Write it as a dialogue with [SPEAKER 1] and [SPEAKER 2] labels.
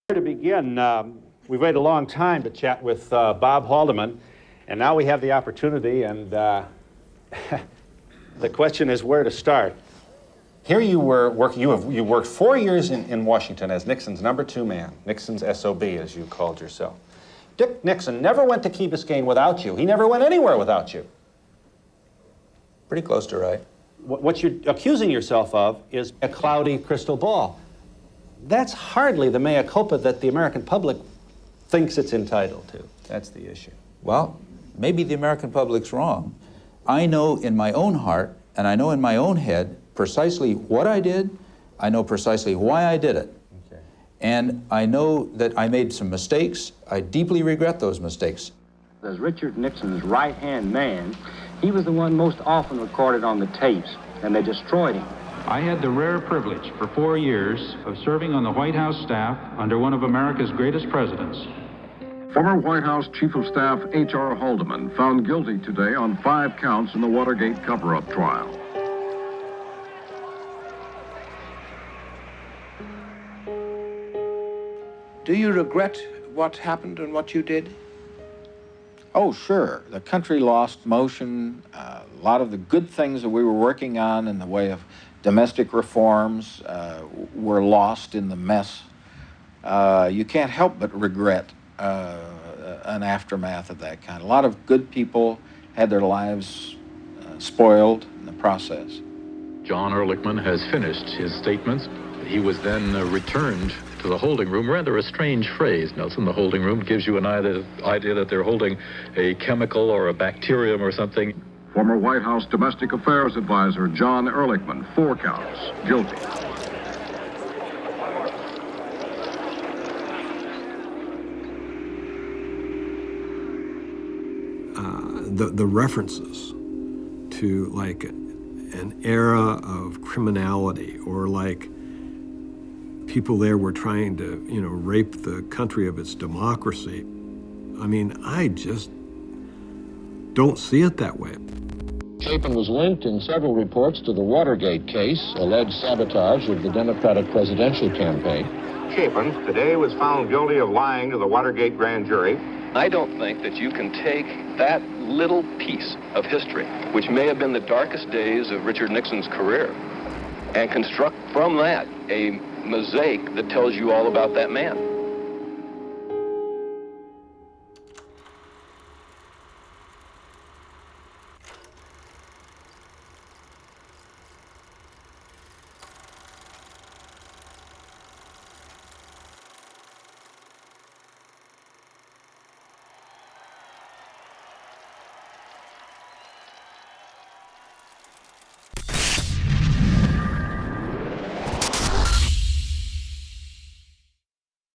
[SPEAKER 1] To begin, we've waited a long time to chat with Bob Haldeman, and now we have the opportunity, and the question is where to start. Here you were working, you worked 4 years in Washington as Nixon's number 2 man, Nixon's SOB, as you called yourself. Dick Nixon never went to Key Biscayne without you. He never went anywhere without you.
[SPEAKER 2] Pretty close to right.
[SPEAKER 1] What you're accusing yourself of is a cloudy crystal ball. That's hardly the mea culpa that the American public thinks it's entitled to. That's the issue.
[SPEAKER 2] Well, maybe the American public's wrong. I know in my own heart, and I know in my own head, precisely what I did. I know precisely why I did it. Okay. And I know that I made some mistakes. I deeply regret those mistakes.
[SPEAKER 3] As Richard Nixon's right-hand man, he was the one most often recorded on the tapes, and they destroyed him.
[SPEAKER 4] I had the rare privilege for 4 years of serving on the White House staff under one of America's greatest presidents.
[SPEAKER 5] Former White House Chief of Staff H.R. Haldeman found guilty today on 5 counts in the Watergate cover-up trial.
[SPEAKER 6] Do you regret what happened and what you did?
[SPEAKER 7] Oh, sure. The country lost motion. A lot of the good things that we were working on in the way of domestic reforms were lost in the mess. You can't help but regret an aftermath of that kind. A lot of good people had their lives spoiled in the process.
[SPEAKER 8] John Ehrlichman has finished his statements. He was then returned to the holding room. Rather a strange phrase, Nelson. The holding room gives you an idea that they're holding a chemical or a bacterium or something.
[SPEAKER 5] Former White House Domestic Affairs Advisor John Ehrlichman, 4 counts, guilty.
[SPEAKER 9] The references to like an era of criminality, or like people there were trying to, rape the country of its democracy. I mean, I just don't see it that way.
[SPEAKER 10] Chapin was linked in several reports to the Watergate case, alleged sabotage of the Democratic presidential campaign.
[SPEAKER 11] Chapin today was found guilty of lying to the Watergate grand jury.
[SPEAKER 12] I don't think that you can take that little piece of history, which may have been the darkest days of Richard Nixon's career, and construct from that a mosaic that tells you all about that man.